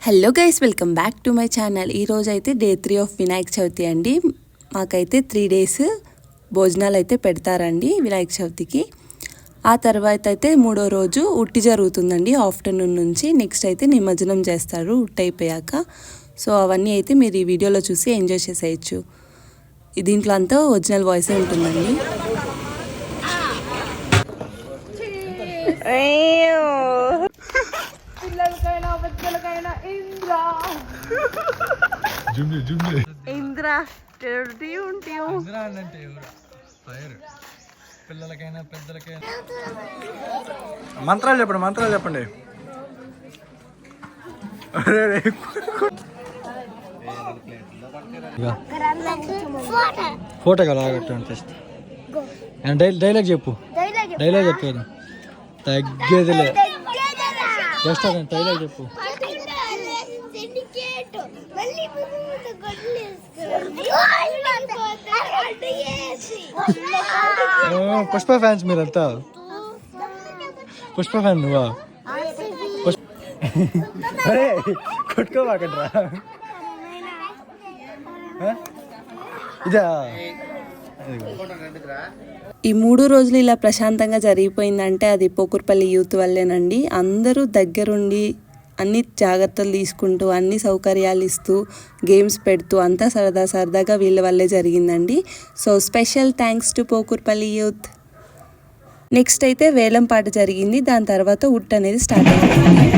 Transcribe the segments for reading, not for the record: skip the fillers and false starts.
Hello guys, welcome back to my channel. ఈరోజు అయితే day 3 of Vinayaka Chavithi అండి. మాకైతే 3 days భోజనాలు అయితే పెడతారండి వినాయక చవితికి. ఆ తర్వాత అయితే 3వ రోజు ఉట్టి జరుగుతుందండి ఆఫ్టర్నూన్ నుంచి. నెక్స్ట్ అయితే నిమజ్జనం చేస్తారు ఉట్టి అయిపోయాక. సో అవన్నీ అయితే మీరు ఈ వీడియోలో చూసి ఎంజాయ్ చేసేయచ్చు. దీంట్లో అంతా ఒరిజినల్ వాయిసే ఉంటుందండి. ఇంద్ర పిల్లలకైనా పెద్దలకైనా మంత్రాలు చెప్పండి. ఫోటో కదా డైలాగ్ చెప్పు. డైలాగ్ చెప్పేది తగ్గేదిలే. జస్ట్ డైలాగ్ చెప్పు. పుష్ప ఫ్యాన్స్ మీరంతా. పుష్ప ఫ్యాన్ నువ్వా? అరే కొట్టుకోబాకండ్రా. ఇదా ఈ 3 రోజులు ఇలా ప్రశాంతంగా జరిగిపోయిందంటే అది పోకూర్పల్లి యూత్ వల్లేనండి. అందరూ దగ్గరుండి అన్ని జాగ్రత్తలు తీసుకుంటూ అన్ని సౌకర్యాలు ఇస్తూ గేమ్స్ పెడుతూ అంతా సరదాగా వీళ్ళ వల్లే జరిగిందండి. So special thanks to Pokurpalli youth. Next అయితే వేలం పాట జరిగింది. దాని తర్వాత ఉట్ అనేది స్టార్ట్ అయింది.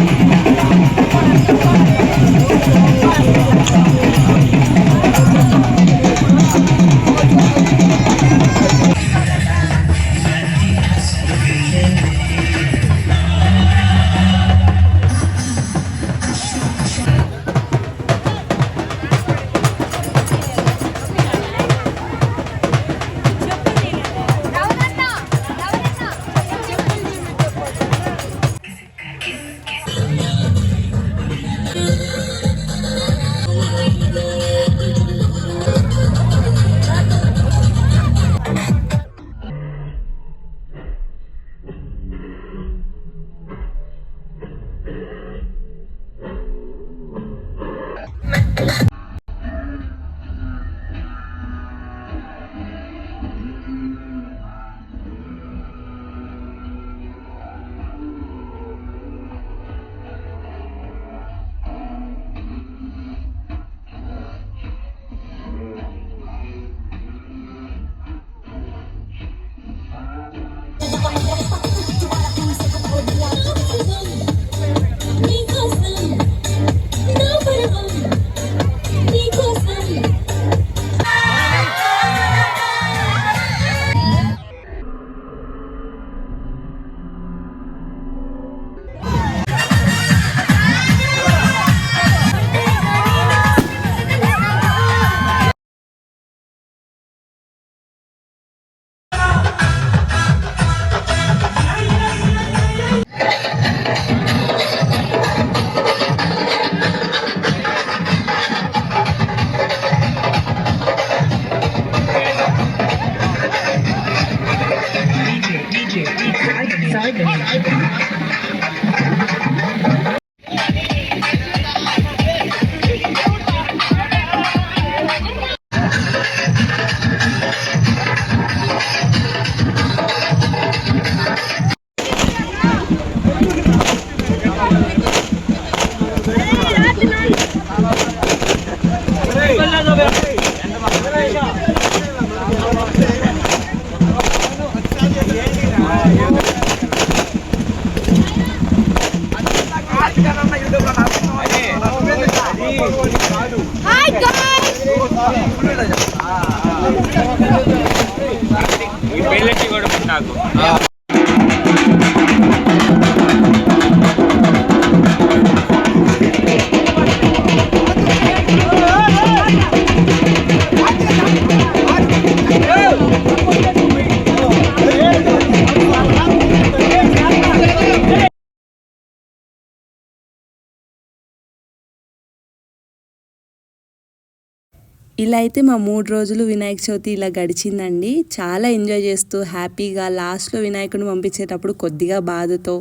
ఇలా అయితే మా 3 రోజులు వినాయక చవితి ఇలా గడిచిందండి. చాలా ఎంజాయ్ చేస్తూ హ్యాపీగా. లాస్ట్లో వినాయకుడిని పంపించేటప్పుడు కొద్దిగా బాధతో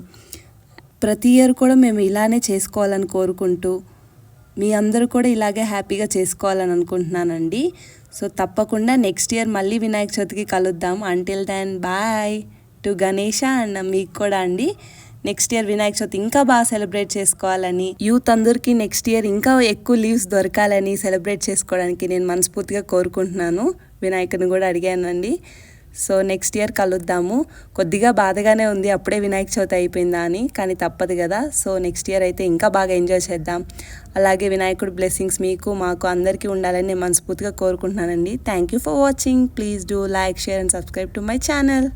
ప్రతి ఇయర్ కూడా మేము ఇలానే చేసుకోవాలని కోరుకుంటూ మీ అందరూ కూడా ఇలాగే హ్యాపీగా చేసుకోవాలని అనుకుంటున్నానండి. సో తప్పకుండా నెక్స్ట్ ఇయర్ మళ్ళీ వినాయక చవితికి కలుద్దాం. Until then bye to Ganesha and మీకు కూడా అండి. నెక్స్ట్ ఇయర్ వినాయక చవితి ఇంకా బాగా సెలబ్రేట్ చేసుకోవాలని, యూత్ అందరికీ నెక్స్ట్ ఇయర్ ఇంకా ఎక్కువ లీవ్స్ దొరకాలని సెలబ్రేట్ చేసుకోవడానికి నేను మనస్ఫూర్తిగా కోరుకుంటున్నాను. వినాయకుని కూడా అడిగానండి. సో నెక్స్ట్ ఇయర్ కలుద్దాము. కొద్దిగా బాధగానే ఉంది అప్పుడే వినాయక చవితి అయిపోయిందా అని, కానీ తప్పదు కదా. సో నెక్స్ట్ ఇయర్ అయితే ఇంకా బాగా ఎంజాయ్ చేద్దాం. అలాగే వినాయకుడు బ్లెస్సింగ్స్ మీకు మాకు అందరికీ ఉండాలని నేను మనస్ఫూర్తిగా కోరుకుంటున్నానండి. Thank you for watching. Please do like, share and subscribe to my channel.